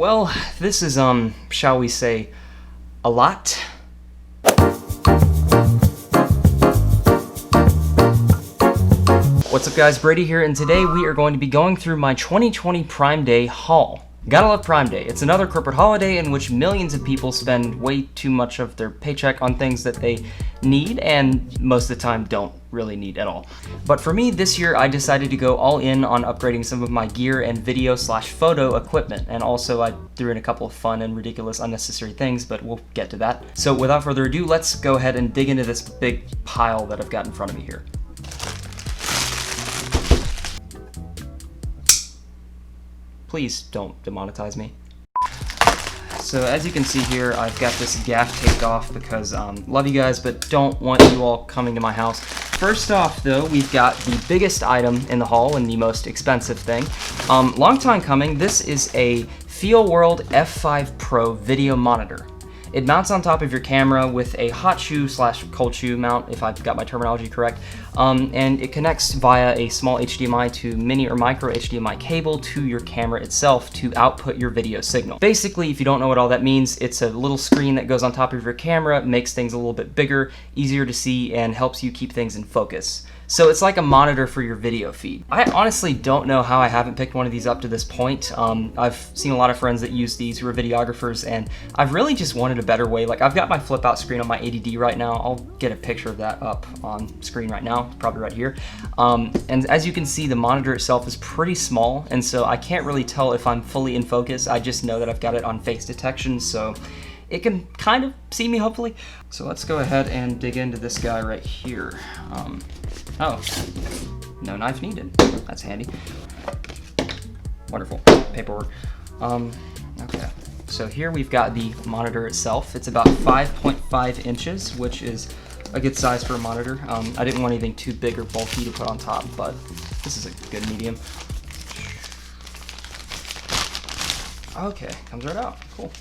Well, this is, shall we say, a lot. What's up guys, Brady here, and today we are going to be going through my 2020 Prime Day haul. Gotta love Prime Day. It's another corporate holiday in which millions of people spend way too much of their paycheck on things that they need and most of the time don't really need at all. But for me this year I decided to go all in on upgrading some of my gear and video/photo equipment, and also I threw in a couple of fun and ridiculous unnecessary things, but we'll get to that. So without further ado, let's go ahead and dig into this big pile that I've got in front of me here. Please don't demonetize me. So as you can see here, I've got this gaff taped off because love you guys, but don't want you all coming to my house. First off though, we've got the biggest item in the haul and the most expensive thing. Long time coming, this is a Feelworld F5 Pro video monitor. It mounts on top of your camera with a hot shoe/cold shoe mount, if I've got my terminology correct, and it connects via a small HDMI to mini or micro HDMI cable to your camera itself to output your video signal. Basically, if you don't know what all that means, it's a little screen that goes on top of your camera, makes things a little bit bigger, easier to see, and helps you keep things in focus. So it's like a monitor for your video feed. I honestly don't know how I haven't picked one of these up to this point. I've seen a lot of friends that use these who are videographers, and I've really just wanted a better way. Like, I've got my flip out screen on my ADD right now. I'll get a picture of that up on screen right now, probably right here. And as you can see, the monitor itself is pretty small, and so I can't really tell if I'm fully in focus. I just know that I've got it on face detection, so it can kind of see me, hopefully. So let's go ahead and dig into this guy right here. Oh, no knife needed. That's handy. Wonderful. Paperwork. Okay. So here we've got the monitor itself. It's about 5.5 inches, which is a good size for a monitor. I didn't want anything too big or bulky to put on top, but this is a good medium. Okay, comes right out. Cool.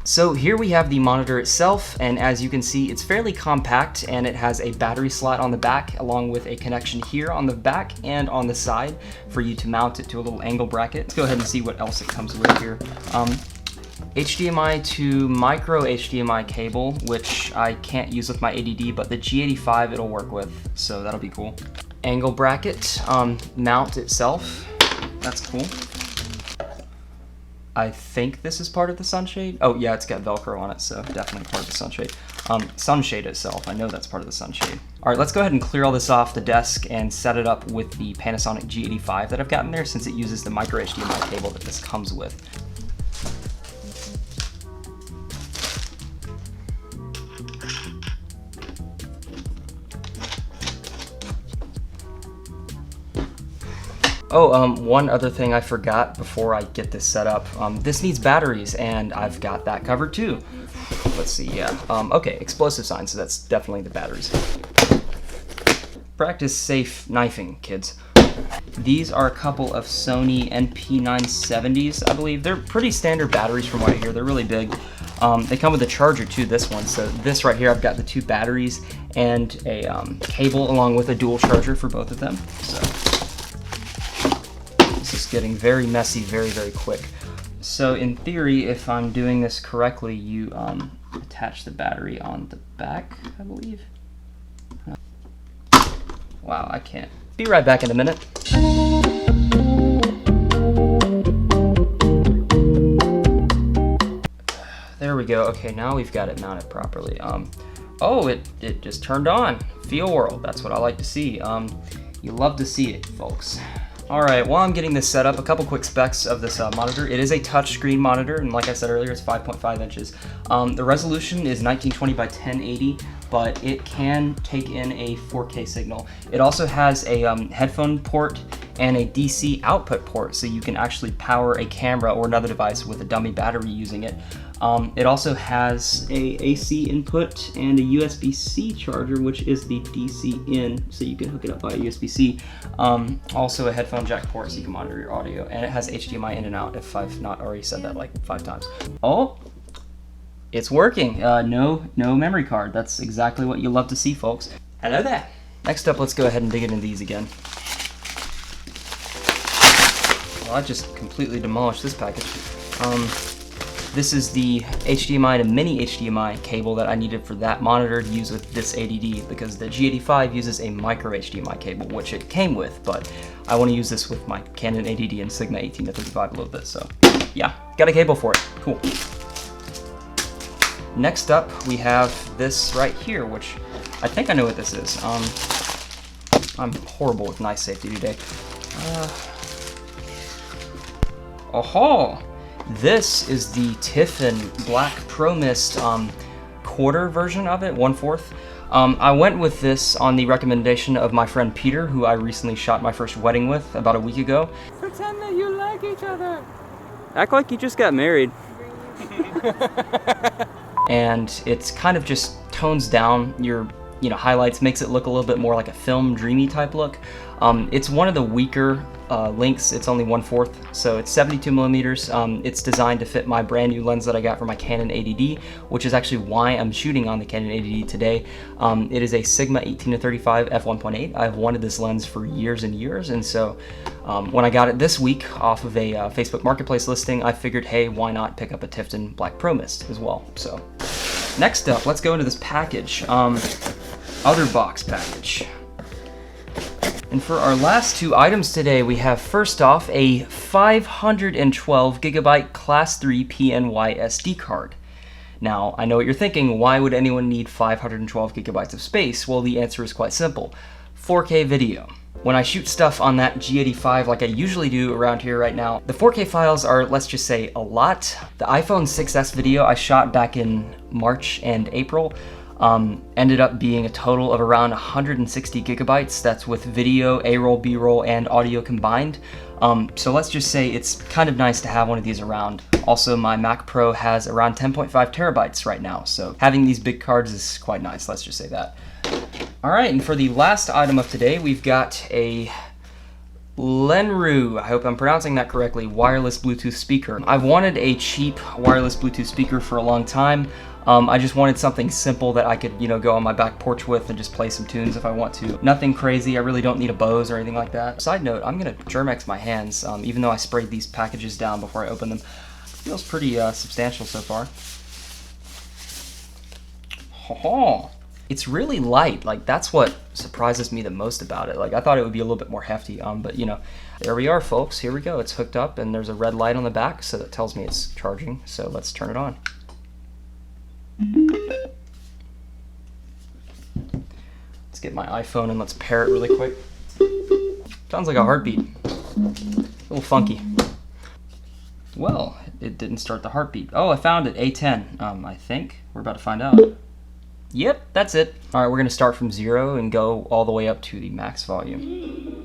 So here we have the monitor itself, and as you can see, it's fairly compact, and it has a battery slot on the back along with a connection here on the back and on the side for you to mount it to a little angle bracket. Let's go ahead and see what else it comes with here. HDMI to micro HDMI cable, which I can't use with my ADD, but the G85 it'll work with, so that'll be cool. Angle bracket, mount itself, that's cool. I think this is part of the sunshade. Oh yeah, it's got Velcro on it, so definitely part of the sunshade. Sunshade itself, I know that's part of the sunshade. All right, let's go ahead and clear all this off the desk and set it up with the Panasonic G85 that I've got in there, since it uses the micro HDMI cable that this comes with. Oh, one other thing I forgot before I get this set up. This needs batteries, and I've got that covered too. Let's see, yeah. Okay, explosive sign, so that's definitely the batteries. Practice safe knifing, kids. These are a couple of Sony NP-970s, I believe. They're pretty standard batteries from what I hear. They're really big. They come with a charger too, this one. So this right here, I've got the two batteries and a cable along with a dual charger for both of them. So this is getting very messy very, very quick. So in theory, if I'm doing this correctly, you attach the battery on the back, I believe. Wow, I can't. Be right back in a minute. There we go. Okay, now we've got it mounted properly. Oh, it just turned on. Feelworld, that's what I like to see. You love to see it, folks. All right, while I'm getting this set up, a couple quick specs of this monitor. It is a touchscreen monitor, and like I said earlier, it's 5.5 inches. The resolution is 1920 by 1080, but it can take in a 4K signal. It also has a headphone port and a DC output port, so you can actually power a camera or another device with a dummy battery using it. It also has a AC input and a USB-C charger, which is the DC in, so you can hook it up via USB-C. Also a headphone jack port, so you can monitor your audio, and it has HDMI in and out, if I've not already said that like 5 times. Oh, it's working. No memory card. That's exactly what you love to see, folks. Hello there. Next up, let's go ahead and dig into these again. Well, I just completely demolished this package. This is the HDMI to Mini HDMI cable that I needed for that monitor to use with this ADD, because the G85 uses a micro HDMI cable, which it came with, but I want to use this with my Canon ADD and Sigma 18-35 a little bit, so yeah, got a cable for it. Cool. Next up, we have this right here, which I think I know what this is. I'm horrible with knife safety today. Oh! This is the Tiffen Black Pro Mist quarter version of it, 1/4. I went with this on the recommendation of my friend Peter, who I recently shot my first wedding with about a week ago. Pretend that you like each other. Act like you just got married. And it's kind of just tones down your highlights, makes it look a little bit more like a film dreamy type look. It's one of the weaker lengths. It's only 1/4, so it's 72 millimeters. It's designed to fit my brand new lens that I got for my Canon ADD, which is actually why I'm shooting on the Canon ADD today. It is a Sigma 18-35 f1.8. I've wanted this lens for years and years, and so when I got it this week off of a Facebook Marketplace listing, I figured, hey, why not pick up a Tiffen Black Pro Mist as well. So next up, let's go into this package. Other box package. And for our last two items today, we have first off a 512 gigabyte Class 3 PNY SD card. Now, I know what you're thinking, why would anyone need 512 gigabytes of space? Well, the answer is quite simple. 4K video. When I shoot stuff on that G85 like I usually do around here right now, the 4K files are, let's just say, a lot. The iPhone 6s video I shot back in March and April ended up being a total of around 160 gigabytes. That's with video, A-roll, B-roll, and audio combined. So let's just say it's kind of nice to have one of these around. Also, my Mac Pro has around 10.5 terabytes right now, so having these big cards is quite nice, let's just say that. All right, and for the last item of today, we've got a Lenrue, I hope I'm pronouncing that correctly, wireless Bluetooth speaker. I've wanted a cheap wireless Bluetooth speaker for a long time. I just wanted something simple that I could, go on my back porch with and just play some tunes if I want to. Nothing crazy, I really don't need a Bose or anything like that. Side note, I'm gonna Germex my hands, even though I sprayed these packages down before I opened them. Feels pretty substantial so far. Oh, it's really light. Like, that's what surprises me the most about it. Like, I thought it would be a little bit more hefty, but there we are, folks. Here we go. It's hooked up, and there's a red light on the back, so that tells me it's charging. So let's turn it on. Let's get my iPhone and let's pair it really quick. Sounds like a heartbeat. A little funky. Well, it didn't start the heartbeat. Oh, I found it, A10. I think we're about to find out. Yep, that's it. All right, we're gonna start from 0 and go all the way up to the max volume.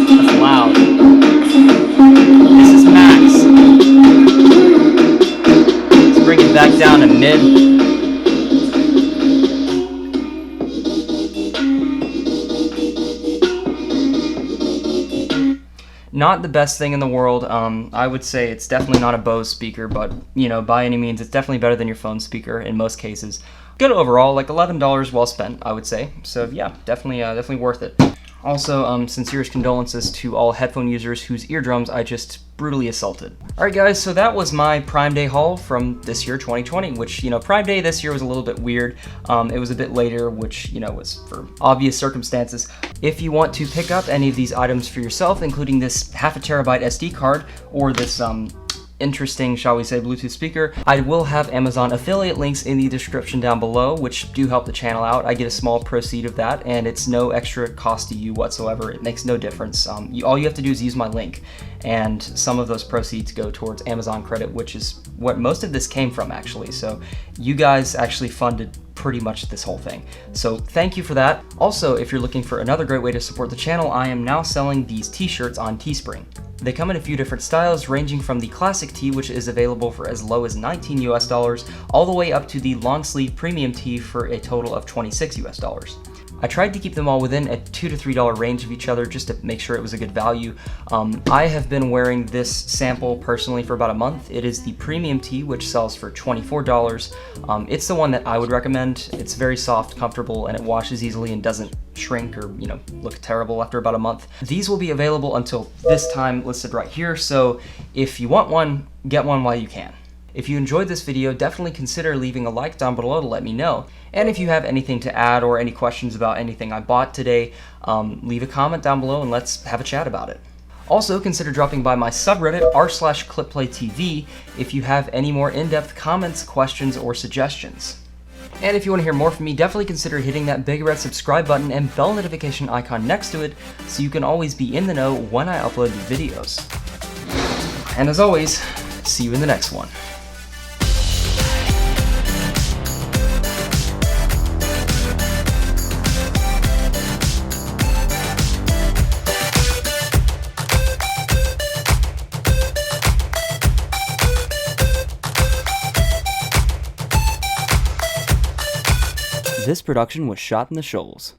That's loud. This is max. Let's bring it back down to mid. Not the best thing in the world. I would say it's definitely not a Bose speaker, but by any means, it's definitely better than your phone speaker in most cases. Good overall, like $11 well spent, I would say. So yeah, definitely worth it. Also, sincerest condolences to all headphone users whose eardrums I just brutally assaulted. Alright guys, so that was my Prime Day haul from this year, 2020, which, Prime Day this year was a little bit weird. It was a bit later, which, was for obvious circumstances. If you want to pick up any of these items for yourself, including this 0.5 terabyte SD card, or this, interesting, shall we say, Bluetooth speaker, I will have Amazon affiliate links in the description down below, which do help the channel out. I get a small proceed of that, and it's no extra cost to you whatsoever. It makes no difference. All you have to do is use my link, and some of those proceeds go towards Amazon credit, which is what most of this came from, actually. So you guys actually funded pretty much this whole thing. So thank you for that. Also, if you're looking for another great way to support the channel, I am now selling these t-shirts on Teespring. They come in a few different styles, ranging from the classic tee, which is available for as low as $19 US, all the way up to the long sleeve premium tee for a total of $26 US. I tried to keep them all within a $2 to $3 range of each other just to make sure it was a good value. I have been wearing this sample personally for about a month. It is the premium tee, which sells for $24. It's the one that I would recommend. It's very soft, comfortable, and it washes easily and doesn't shrink or, you know, look terrible after about a month. These will be available until this time listed right here, so if you want one, get one while you can. If you enjoyed this video, definitely consider leaving a like down below to let me know. And if you have anything to add or any questions about anything I bought today, leave a comment down below and let's have a chat about it. Also, consider dropping by my subreddit, r/CLIPPLAYTV, if you have any more in-depth comments, questions, or suggestions. And if you want to hear more from me, definitely consider hitting that big red subscribe button and bell notification icon next to it so you can always be in the know when I upload new videos. And as always, see you in the next one. This production was shot in the Shoals.